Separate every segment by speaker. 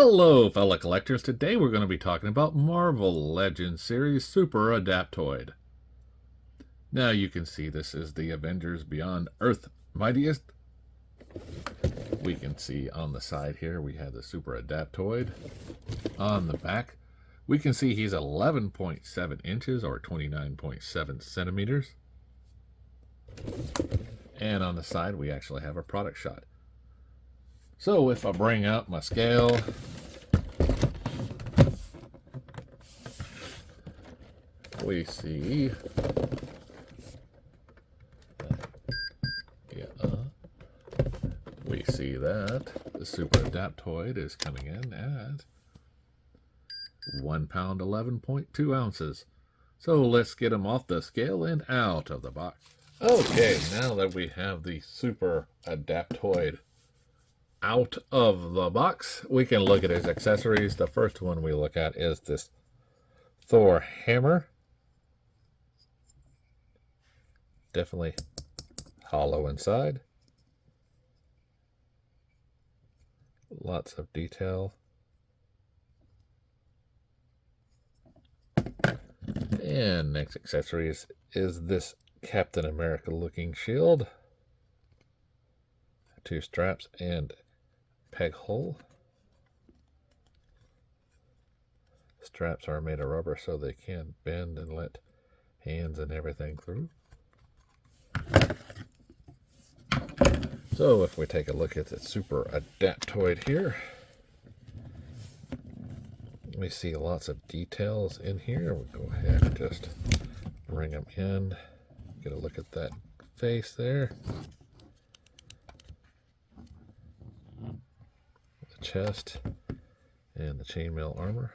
Speaker 1: Hello, fellow collectors. Today we're going to be talking about Marvel Legends series Super Adaptoid. Now you can see this is the Avengers Beyond Earth Mightiest. We can see on the side here we have the Super Adaptoid. On the back we can see he's 11.7 inches or 29.7 centimeters. And on the side we actually have a product shot. So if I bring out my scale, we see that the Super Adaptoid is coming in at 1 pound 11.2 ounces. So let's get him off the scale and out of the box. Okay, now that we have the Super Adaptoid out of the box, we can look at his accessories. The first one we look at is this Thor hammer. Definitely hollow inside. Lots of detail. And next accessories is this Captain America looking shield. 2 straps and peg hole. Straps are made of rubber so they can bend and let hands and everything through. So if we take a look at the Super Adaptoid here, we see lots of details in here. We'll go ahead and just bring them in. Get a look at that face there. The chest and the chainmail armor.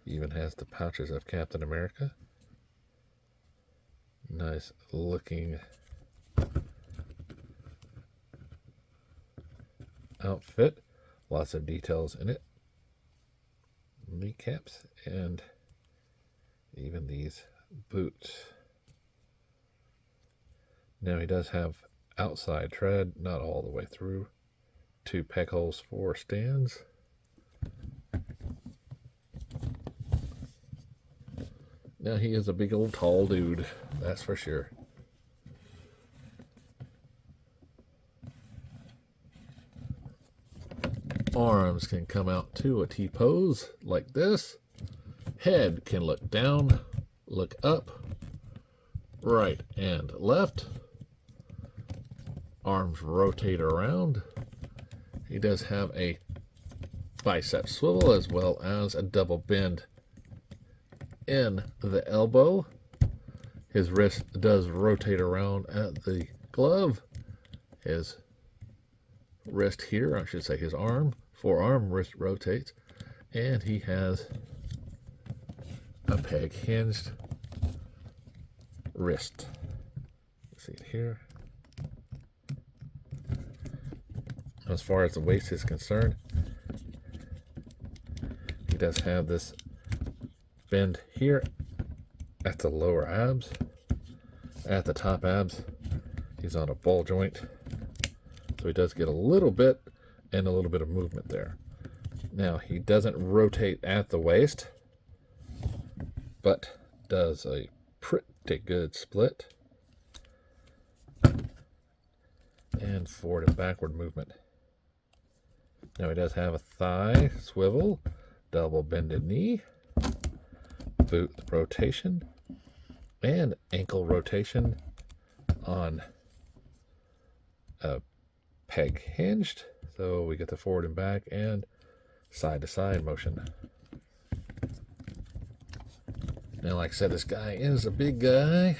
Speaker 1: Even has the pouches of Captain America. Nice looking outfit. Lots of details in it. Kneecaps and even these boots. Now he does have outside tread, not all the way through. 2 peg holes for stands. Now he is a big old tall dude, that's for sure. Arms can come out to a T-pose like this. Head can look down, look up, right and left. Arms rotate around. He does have a bicep swivel as well as a double bend in the elbow. His wrist does rotate around at the glove. His wrist here, I should say his arm, forearm wrist rotates, and he has a peg hinged wrist. See it here. As far as the waist is concerned, he does have this bend here at the lower abs. At the top abs, he's on a ball joint. So he does get a little bit and a little bit of movement there. Now he doesn't rotate at the waist, but does a pretty good split. And forward and backward movement. Now he does have a thigh swivel, double bended knee, boot rotation, and ankle rotation on a peg hinged. So we get the forward and back and side to side motion. Now, like I said, this guy is a big guy.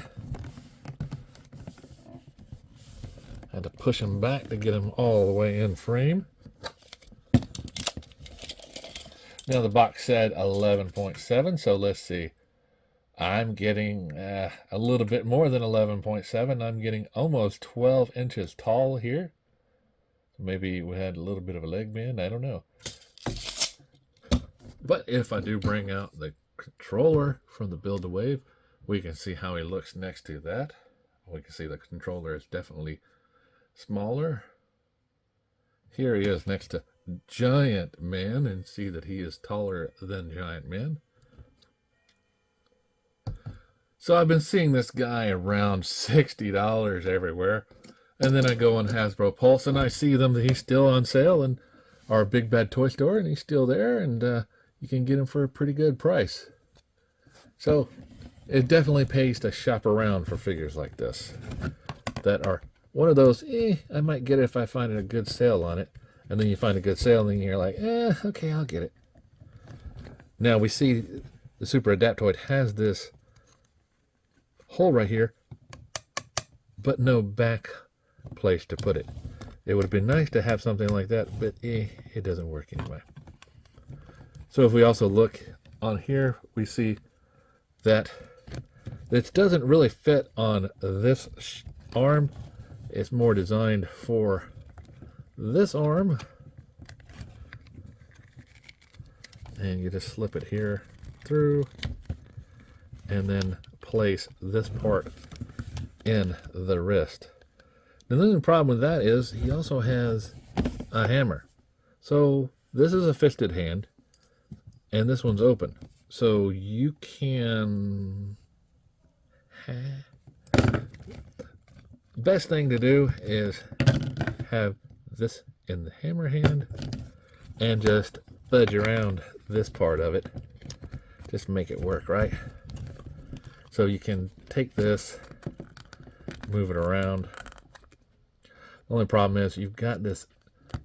Speaker 1: Had to push him back to get him all the way in frame. Now the box said 11.7, so let's see. I'm getting a little bit more than 11.7. I'm getting almost 12 inches tall here. Maybe we had a little bit of a leg bend, I don't know. But if I do bring out the controller from the Build a Wave, we can see how he looks next to that. We can see the controller is definitely smaller. Here he is next to Giant Man and see that he is taller than Giant Man. So I've been seeing this guy around $60 everywhere. And then I go on Hasbro Pulse and I see them that he's still on sale in our Big Bad Toy Store, and he's still there, and you can get him for a pretty good price. So it definitely pays to shop around for figures like this that are one of those, I might get it if I find a good sale on it. And then you find a good sale and then you're like, okay, I'll get it. Now we see the Super Adaptoid has this hole right here, but no back place to put it. It would have been nice to have something like that, but it doesn't work anyway. So if we also look on here, we see that it doesn't really fit on this arm. It's more designed for this arm. And you just slip it here through and then place this part in the wrist. Now the only problem with that is he also has a hammer. So this is a fisted hand and this one's open. So you can... Best thing to do is have this in the hammer hand and just fudge around this part of it. Just make it work, right? So you can take this, move it around. The only problem is you've got this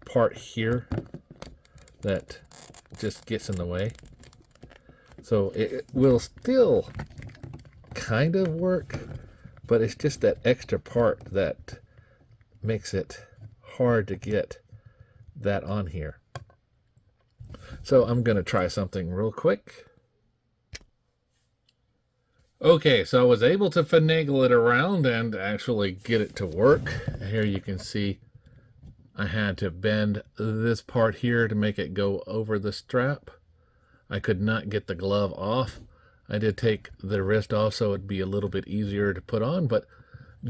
Speaker 1: part here that just gets in the way. So it will still kind of work, but it's just that extra part that makes it hard to get that on here. So I'm going to try something real quick. Okay, so I was able to finagle it around and actually get it to work. Here you can see I had to bend this part here to make it go over the strap. I could not get the glove off. I did take the wrist off so it'd be a little bit easier to put on, but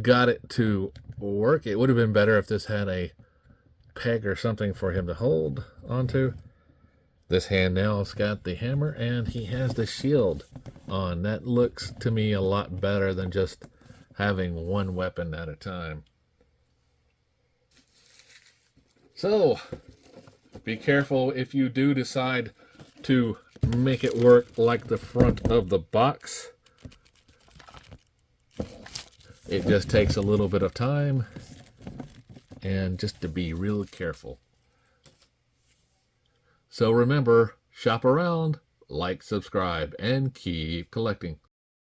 Speaker 1: got it to work. It would have been better if this had a peg or something for him to hold onto. This hand now has got the hammer and he has the shield on. That looks to me a lot better than just having one weapon at a time. So be careful if you do decide to make it work like the front of the box. It just takes a little bit of time and just to be real careful. So remember, shop around, like, subscribe, and keep collecting.